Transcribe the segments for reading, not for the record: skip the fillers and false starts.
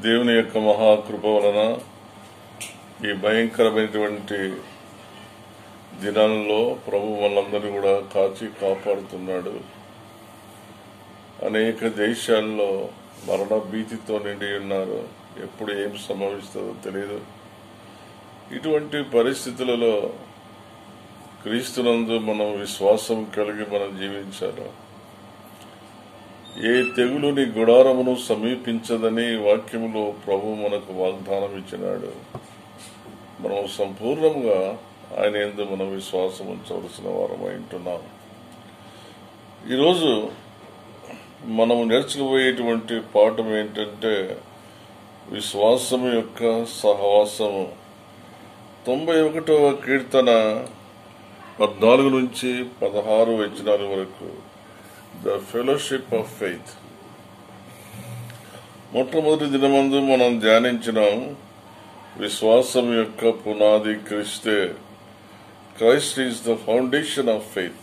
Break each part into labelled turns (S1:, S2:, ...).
S1: దేవుని యొక్క మహాకృప వలన ఈ భయంకరమైనటువంటి దినాలలో ప్రభు మనందరినీ కూడా కాచి కాపాడుతున్నాడు. అనేక దేశాల్లో మరణ భీతితో నిండి ఉన్నారు. ఎప్పుడు ఏం సంభవిస్తుందో తెలియదు. ఇటువంటి పరిస్థితులలో క్రీస్తునందు మనం విశ్వాసం కలిగి మనం జీవించాలి. ఏ తెగులు నీ గుడారమును సమీపించదని వాక్యములో ప్రభు మనకు వాగ్దానం ఇచ్చినాడు. మనం సంపూర్ణంగా ఆయన యందు మనం విశ్వాసం ఉంచవలసిన వారమై ఉంటున్నాం. ఈరోజు మనం నేర్చుకుపోయేటువంటి పాఠం ఏంటంటే విశ్వాసం యొక్క సహవాసము. 91వ కీర్తన 14 నుంచి 16 వచనాల వరకు ద ఫెలోషిప్ ఆఫ్ ఫెయిత్. మొట్టమొదటి దినమందు మనం ధ్యానించినాం విశ్వాసం యొక్క పునాది క్రీస్తే. Christ is the foundation of faith.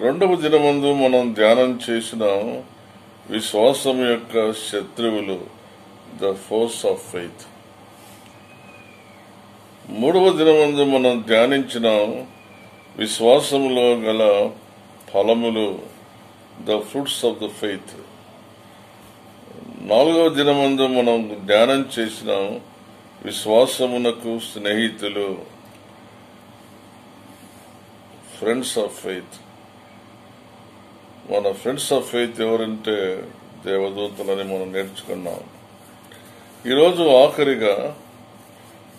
S1: రెండవ దినమందు మనం ధ్యానం చేసినాం విశ్వాసం యొక్క శత్రువులు, ద ఫోర్స్ ఆఫ్ ఫెయిత్. మూడవ దినమందు మనం ధ్యానించినాం విశ్వాసములో గల ఫలములు, the fruits of the faith. నాలుగవ దినమందు మనం ధ్యానం చేసినాం విశ్వాసమునకు స్నేహితులు, ఫ్రెండ్స్ ఆఫ్ ఫెయిత్. మన ఫ్రెండ్స్ ఆఫ్ ఫెయిత్ ఎవరంటే దేవదూతలని మనం నేర్చుకున్నాం. ఈరోజు ఆఖరిగా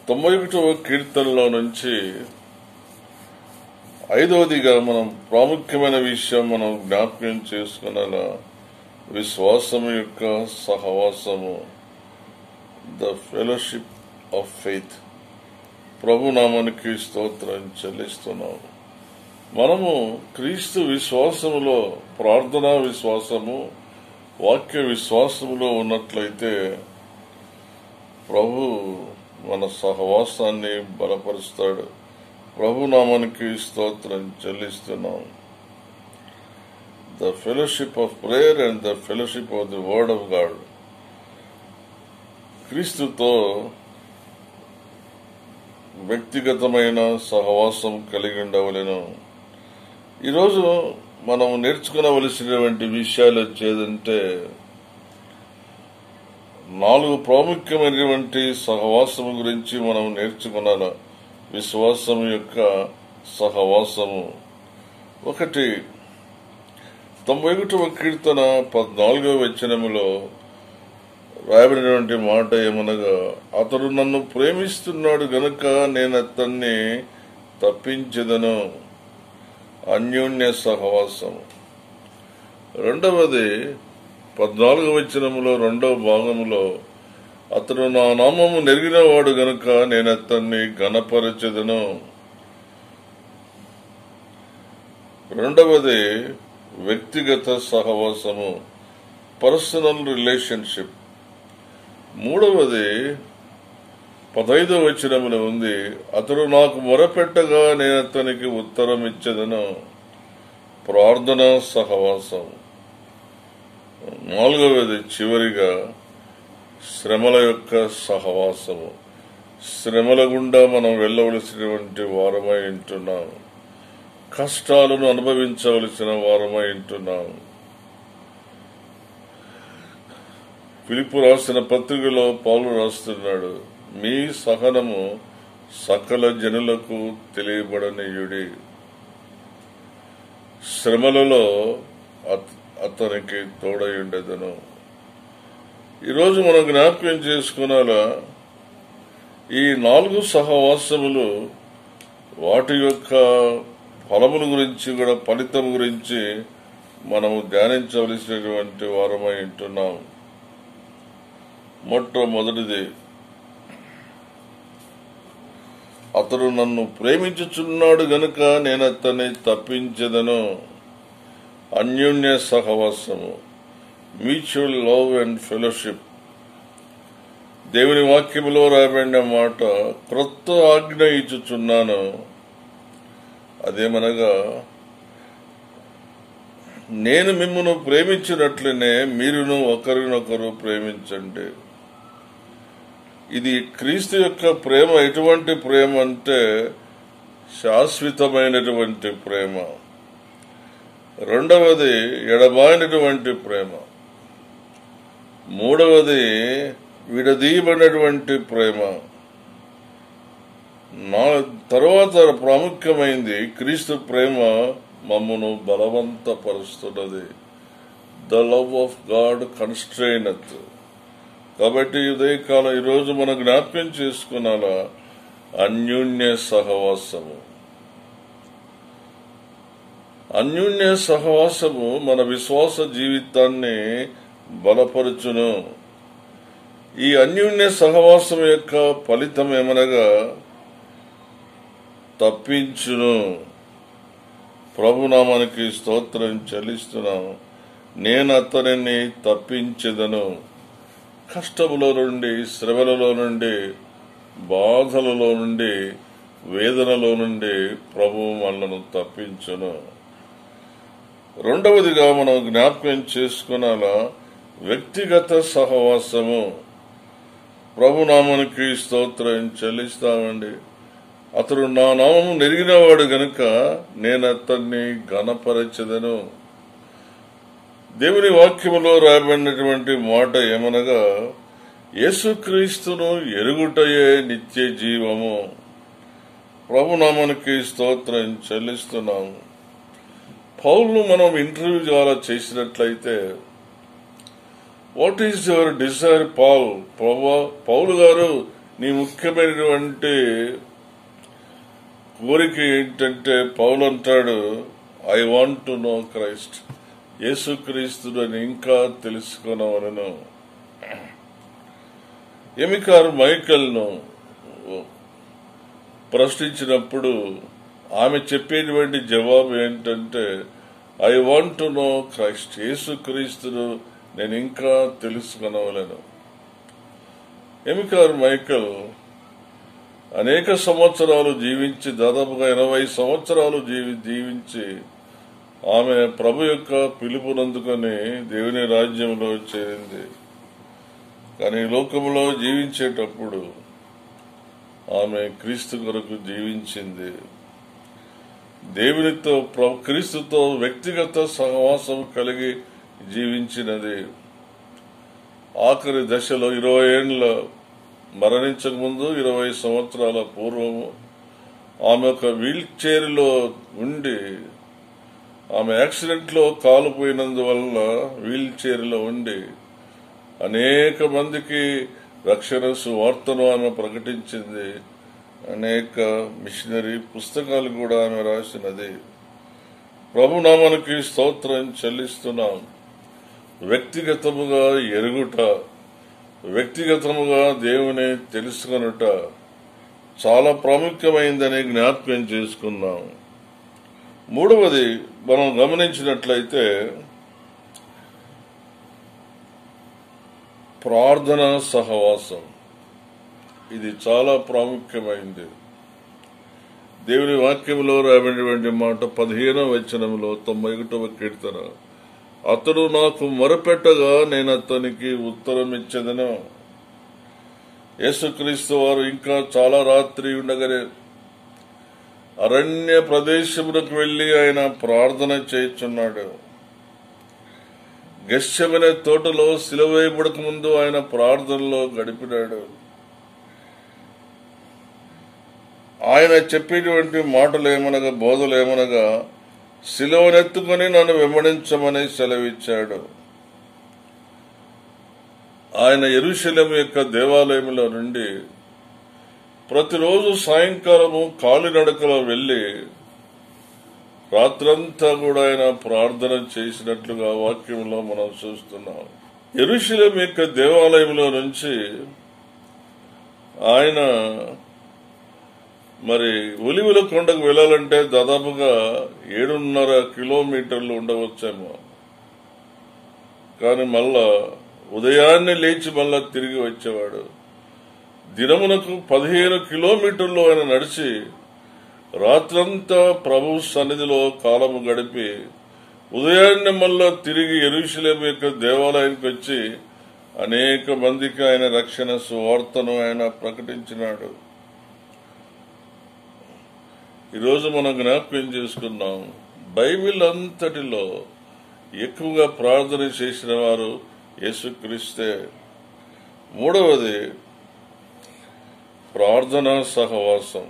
S1: 91వ కీర్తనలో నుంచి 5వదిగా మనం ప్రాముఖ్యమైన విషయం మనం జ్ఞాపకం చేసుకునేలా విశ్వాసము యొక్క సహవాసము, ద ఫెలోషిప్ ఆఫ్ ఫెయిత్. ప్రభు నామానికి స్తోత్రం చెల్లిస్తున్నాము. మనము క్రీస్తు విశ్వాసములో, ప్రార్థనా విశ్వాసము, వాక్య విశ్వాసములో ఉన్నట్లయితే ప్రభు మన సహవాసాన్ని బలపరుస్తాడు. ప్రభు నామానికి స్తోత్రం చెల్లిస్తున్నాం. The fellowship of prayer and the fellowship of the word of God. క్రీస్తుతో వ్యక్తిగతమైన సహవాసం కలిగి ఉండవలెను. ఈరోజు మనం నేర్చుకునవలసినటువంటి విషయాలు వచ్చేదంటే 4 ప్రాముఖ్యమైనటువంటి సహవాసము గురించి మనం నేర్చుకున్నాం. విశ్వాసం యొక్క సహవాసము. 1 91వ కీర్తన 14వ వచనములో రాయబడినటువంటి మాట ఏమనగా, అతడు నన్ను ప్రేమిస్తున్నాడు గనుక నేను అతన్ని తప్పించెదను. అన్యోన్య సహవాసం. రెండవది 14వ వచనములో 2వ భాగములో, అతడు నా నామము నెరిగినవాడు గనుక నేను అతన్ని ఘనపరచెదను. రెండవది వ్యక్తిగత సహవాసము, పర్సనల్ రిలేషన్షిప్. మూడవది 15వ వచనములో ఉంది, అతడు నాకు మొరపెట్టగా నేను అతనికి ఉత్తరం ఇచ్చెదను. ప్రార్థనా సహవాసం. 4వది చివరిగా శ్రమల యొక్క సహవాసము. శ్రమల గుండా మనం వెళ్ళవలసినటువంటి వారమై ఉంటున్నాం. కష్టాలను అనుభవించవలసిన వారమై ఉంటున్నాం. ఫిలిప్పు రాసిన పత్రికలో పౌలు రాస్తున్నాడు, మీ సహనము సకల జనులకు తెలియబడనీయుడి. శ్రమలలో అతనికి తోడై ఉండేదను. ఈరోజు మనం జ్ఞాపకం చేసుకున్నాలా ఈ 4 సహవాసములు వాటి యొక్క ఫలముల గురించి కూడా, ఫలితం గురించి మనము ధ్యానించవలసినటువంటి వారమై ఉంటున్నాం. మొట్టమొదటిది, అతడు నన్ను ప్రేమించుచున్నాడు గనుక నేను అతన్ని తప్పించెదను. అన్యోన్య సహవాసము, మ్యూచువల్ లవ్ అండ్ ఫెలోషిప్. దేవుని వాక్యములో రాయబడిన మాట, క్రొత్త ఆజ్ఞ ఇచ్చుచున్నాను. అదేమనగా నేను మిమ్మును ప్రేమించినట్లనే మీరును ఒకరినొకరు ప్రేమించండి. ఇది క్రీస్తు యొక్క ప్రేమ. ఎటువంటి ప్రేమ అంటే శాశ్వతమైనటువంటి ప్రేమ. రెండవది ఎడబాయినటువంటి ప్రేమ. మూడవది విడదీయబడినటువంటి ప్రేమ. తర్వాత ప్రాముఖ్యమైంది క్రీస్తు ప్రేమ మమ్మను బలవంతపరుస్తున్నది. The love of God constraineth. కాబట్టి ఉదయకాలం ఈరోజు మనం జ్ఞాపకం చేసుకున్నాలా అన్యోన్య సహవాసము. అన్యోన్య సహవాసము మన విశ్వాస జీవితాన్ని బలపరచును. ఈ అన్యోన్య సహవాసం యొక్క ఫలితం ఏమనగా తప్పించును. ప్రభునామానికి స్తోత్రం చెల్లిస్తున్నాను. నేను అతనిని తప్పించెదను. కష్టములో నుండి, శ్రమలలో నుండి, బాధలలో నుండి, వేదనలో నుండి ప్రభు మనలను తప్పించును. రెండవదిగా మనం జ్ఞాపకం చేసుకున్నాలా వ్యక్తిగత సహవాసము. ప్రభునామానికి స్తోత్రం చెల్లిస్తామండి. అతడు నా నామము నెరిగినవాడు గనుక నేను అతన్ని ఘనపరచెదను. దేవుని వాక్యములో రాయబడినటువంటి మాట ఏమనగా యేసుక్రీస్తును ఎరుగుటయే నిత్య జీవము. ప్రభునామానికి స్తోత్రం చెల్లిస్తున్నాము. పౌలు మనం ఇంటర్వ్యూ ద్వారా చేసినట్లయితే వాట్ ఈజ్ యువర్ డిజైర్ పౌలు గారు నీ ముఖ్యమైనటువంటి కోరిక ఏంటంటే పౌలు అంటాడు I want to know Christ. యేసుక్రీస్తుని ఇంకా తెలుసుకున్నాను. ఎమికార్ మైకల్ను ప్రశ్నించినప్పుడు ఆమె చెప్పేటువంటి జవాబు ఏంటంటే I want to know Christ. యేసుక్రీస్తును నేను ఇంకా తెలుసుకునవలను. ఎమికార్ మైకల్ అనేక సంవత్సరాలు జీవించి దాదాపుగా 80 సంవత్సరాలు జీవించి ఆమె ప్రభు యొక్క పిలుపునందుకొని దేవుని రాజ్యంలో చేరింది. కానీ లోకంలో జీవించేటప్పుడు ఆమె క్రీస్తు కొరకు జీవించింది. దేవునితో క్రీస్తుతో వ్యక్తిగత సహవాసం కలిగి జీవించినది. ఆఖరి దశలో 20 ఏళ్ల మరణించక ముందు 20 సంవత్సరాల పూర్వము ఆమె ఒక వీల్ చైర్లో ఉండి ఆమె యాక్సిడెంట్ లో కాలుపోయినందువల్ల వీల్ చైర్లో ఉండి అనేక మందికి రక్షణ సువార్తను ఆమె ప్రకటించింది. అనేక మిషనరీ పుస్తకాలు కూడా ఆమె రాసినది. ప్రభునామానికి స్తోత్రం చెల్లిస్తున్నాం. వ్యక్తిగతముగా ఎరుగుట, వ్యక్తిగతముగా దేవుని తెలుసుకొనుట చాలా ప్రాముఖ్యమైందని జ్ఞాపకం చేసుకున్నాం. మూడవది మనం గమనించినట్లయితే ప్రార్థన సహవాసం. ఇది చాలా ప్రాముఖ్యమైంది. దేవుని వాక్యంలో రాబడినటువంటి మాట 15వ వచనంలో 91వ కీర్తన, అతడు నాకు మొరపెట్టగా నేను అతనికి ఉత్తరం ఇచ్చేదను. యేసుక్రీస్తు వారు ఇంకా చాలా రాత్రి ఉండగానే అరణ్య ప్రదేశములకు వెళ్లి ఆయన ప్రార్థన చేయుచున్నాడు. గెత్సేమనే తోటలో సిలువ వేయబడక ముందు ఆయన ప్రార్థనలో గడిపినాడు. ఆయన చెప్పేటువంటి మాటలు ఏమనగా, బోధలు ఏమనగా, సిలువనెత్తుకుని నన్ను వెంబడించమని సెలవిచ్చాడు. ఆయన యెరూషలేము యొక్క దేవాలయంలో నుండి ప్రతిరోజు సాయంకాలము కాలినడకలో వెళ్లి రాత్రంతా కూడా ఆయన ప్రార్థన చేసినట్లుగా వాక్యంలో మనం చూస్తున్నాం. యెరూషలేము యొక్క దేవాలయంలో నుంచి ఆయన ఒలివల కొండకు వెళ్లాలంటే దాదాపుగా 7.5 కిలోమీటర్లు ఉండవచ్చేమో. కానీ మళ్ళా ఉదయాన్నే లేచి మళ్ళా తిరిగి వచ్చేవాడు. దినమునకు 15 కిలోమీటర్లు ఆయన నడిచి రాత్రంతా ప్రభు సన్నిధిలో కాలము గడిపి ఉదయాన్నే మళ్ళా తిరిగి యెరూషలేము యొక్క దేవాలయానికి వచ్చి అనేక మందికి ఆయన రక్షణ సువార్తను ఆయన ప్రకటించినాడు. ఈరోజు మనం జ్ఞాపకం చేసుకున్నాం, బైబిల్ అంతటిలో ఎక్కువగా ప్రార్థన చేసిన వారు యేసుక్రీస్తే. మూడవది ప్రార్థనా సహవాసం.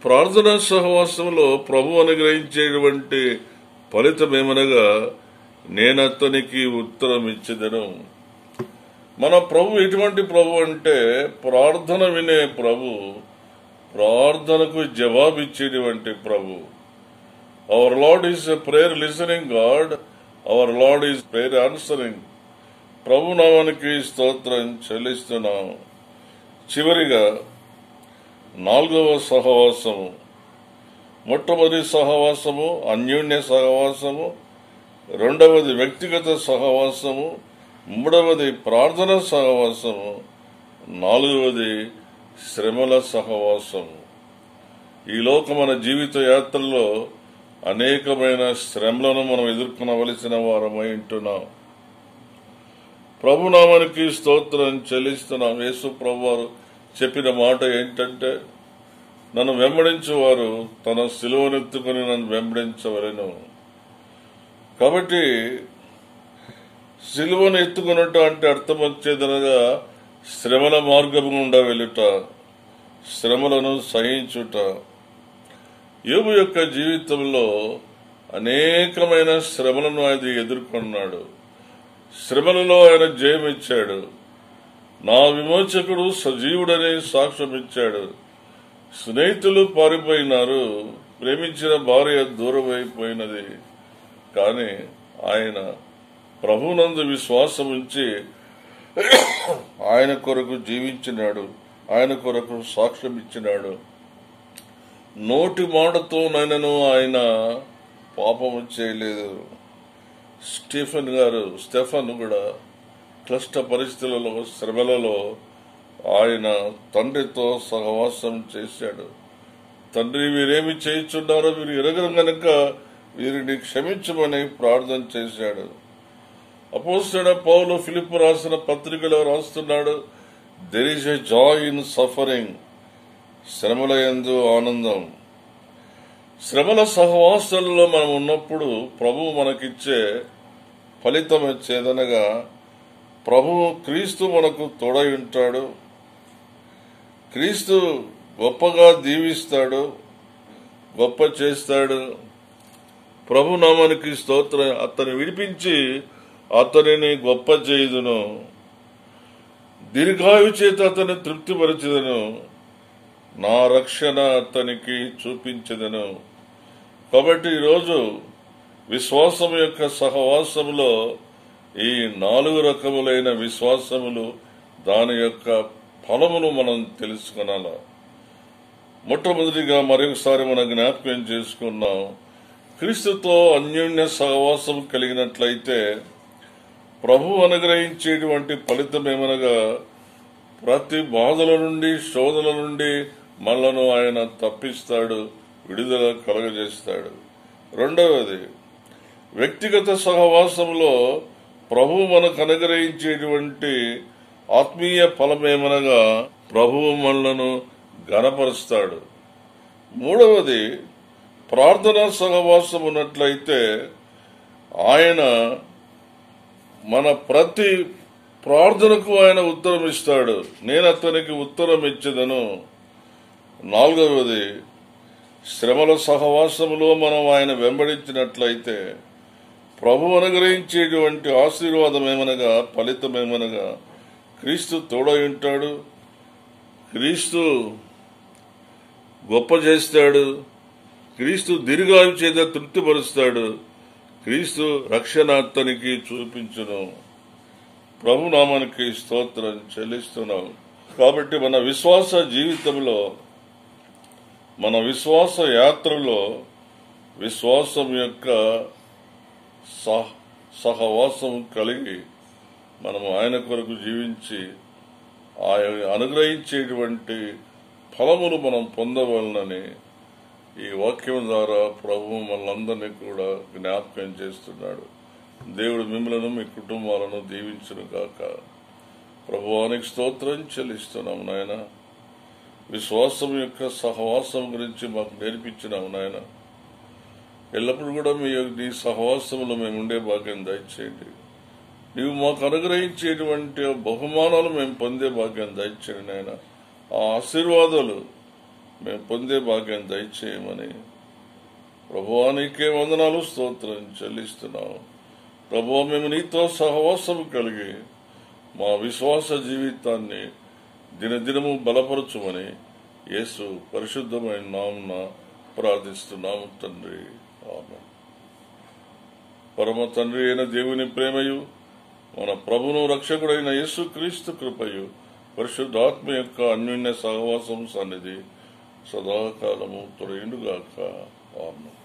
S1: ప్రార్థనా సహవాసంలో ప్రభు అనుగ్రహించేటువంటి ఫలితమేమనగా, నేనతనికి ఉత్తరం ఇచ్చేదను. మన ప్రభు ఎటువంటి ప్రభు అంటే ప్రార్థన వినే ప్రభు, ప్రార్థనకు జవాబిచ్చేటువంటి ప్రభు. Our Lord is a prayer listening God, our Lord is prayer answering. ప్రభు నామానికి స్తోత్రం చెల్లిస్తున్నాం. చివరిగా 4వ సహవాసము. మొట్టమొదటి సహవాసము అన్యోన్య సహవాసము, రెండవది వ్యక్తిగత సహవాసము, మూడవది ప్రార్థన సహవాసము, నాలుగవది శ్రమల సహవాసము. ఈ లోకమైన జీవిత యాత్రలో అనేకమైన శ్రమలను మనం ఎదుర్కొనవలసిన వారమై ఉంటున్నాం. ప్రభునామానికి స్తోత్రం చెల్లిస్తున్నాం. యేసు ప్రభు వారు చెప్పిన మాట ఏంటంటే, నన్ను వెంబడించేవారు తన సిలువనెత్తుకుని నన్ను వెంబడించవలెను. కాబట్టి సిలువను ఎత్తుకున్నట్టు అంటే అర్థం వచ్చేదనగా శ్రమల మార్గము గుండా వెళ్ళుట, శ్రమలను సహించుట. యోబు యొక్క జీవితంలో అనేకమైన శ్రమలను ఆయన ఎదుర్కొన్నాడు. శ్రమలలో ఆయన జయమిచ్చాడు. నా విమోచకుడు సజీవుడని సాక్ష్యం ఇచ్చాడు. స్నేహితులు పారిపోయినారు, ప్రేమించిన భార్య దూరం అయిపోయినది. కానీ ఆయన ప్రభునందు విశ్వాసం ఉంచి ఆయన కొరకు జీవించినాడు, ఆయన కొరకు సాక్ష్యం ఇచ్చినాడు. నోటి మాటతోనైనను ఆయన పాపము చేయలేదు. స్టెఫన్ కూడా క్లిష్ట పరిస్థితులలో, శ్రమలలో ఆయన తండ్రితో సహవాసం చేశాడు. తండ్రి, వీరేమి చేయుచున్నారో వీరు ఎరగరు గనుక వీరిని క్షమించమని ప్రార్థన చేశాడు. అపోస్తలుడైన పౌలు ఫిలిప్పు రాసిన పత్రికలో రాస్తున్నాడు, there is a joy in suffering, శ్రమల యందు ఆనందం. శ్రమల సహవాసాలలో మనం ఉన్నప్పుడు ప్రభు మనకిచ్చే ఫలితం వచ్చేదనగా, ప్రభు క్రీస్తు మనకు తోడై ఉంటాడు. క్రీస్తు గొప్పగా దీవిస్తాడు, గొప్ప చేస్తాడు. ప్రభు నామానికి స్తోత్రం. అతన్ని విడిపించి అతనిని గొప్ప చేయుదును, దీర్ఘాయు చేత అతన్ని తృప్తిపరచెదను, నా రక్షణ అతనికి చూపించెదను. కాబట్టి ఈరోజు విశ్వాసం యొక్క సహవాసములో ఈ 4 రకములైన విశ్వాసములు, దాని యొక్క ఫలమును మనం తెలుసుకున్నాం. మొట్టమొదటిగా మరొకసారి మనం జ్ఞాపకం చేసుకున్నాం, క్రీస్తుతో అన్యోన్య సహవాసం కలిగినట్లయితే ప్రభు అనుగ్రహించేటువంటి ఫలితం ఏమనగా, ప్రతి బాధల నుండి, శోధల నుండి మనలను ఆయన తప్పిస్తాడు, విడుదల కలగజేస్తాడు. రెండవది వ్యక్తిగత సహవాసంలో ప్రభు మనకు అనుగ్రహించేటువంటి ఆత్మీయ ఫలమేమనగా, ప్రభువు మనలను ఘనపరుస్తాడు. మూడవది ప్రార్థనా సహవాసం ఉన్నట్లయితే ఆయన మన ప్రతి ప్రార్థనకు ఆయన ఉత్తరం ఇస్తాడు, నేను అతనికి ఉత్తరం ఇచ్చేదను. నాలుగవది శ్రమల సహవాసములో మనం ఆయన వెంబడించినట్లయితే ప్రభు అనుగ్రహించేటువంటి ఆశీర్వాదం ఏమనగా, ఫలితమేమనగా, క్రీస్తు తోడై ఉంటాడు, క్రీస్తు గొప్ప చేస్తాడు, క్రీస్తు దీర్ఘాయు చేత తృప్తిపరుస్తాడు, క్రీస్తు రక్షణ అతనికి చూపించును. ప్రభు నామానికి స్తోత్రం చెల్లిస్తున్నాం. కాబట్టి మన విశ్వాస జీవితంలో, మన విశ్వాస యాత్రలో విశ్వాసం యొక్క సహవాసం కలిగి మనము ఆయన కొరకు జీవించి ఆయన అనుగ్రహించేటువంటి ఫలములు మనం పొందవలనని ఈ వాక్యం ద్వారా ప్రభువు మనందరినీ కూడా జ్ఞాపకం చేస్తున్నాడు. దేవుడు మిమ్మలను మీ కుటుంబాలను దీవించును గాక. ప్రభువానికి స్తోత్రం చెల్లిస్తున్నాం నాయన. విశ్వాసం యొక్క సహవాసం గురించి మాకు నేర్పించినావు నాయన. ఎల్లప్పుడూ కూడా నీ సహవాసంలో మేము ఉండే భాగ్యం దయచేయండి. నీవు మాకు అనుగ్రహించేటువంటి బహుమానాలు మేము పొందే భాగ్యం దయచేయండి నాయన. ఆ ఆశీర్వాదాలు మేము పొందే భాగ్యం దయచేయమని ప్రభువానికే వందనాలు స్తోత్రం చెల్లిస్తున్నాము. ప్రభువా, మేము నీతో సహవాసం కలిగి మా విశ్వాస జీవితాన్ని దినదినము బలపరచుమని యేసు పరిశుద్ధమైన నామమున ప్రార్థిస్తున్నాము తండ్రి. ఆమేన్. పరమ తండ్రి అయిన దేవుని ప్రేమయు, మన ప్రభువును రక్షకుడైన యేసు క్రీస్తు కృపయు, పరిశుద్ధాత్మ యొక్క అన్యోన్య సహవాసం సన్నిధి సదాకాలము తొలగిండుగాక. ఆమేన్.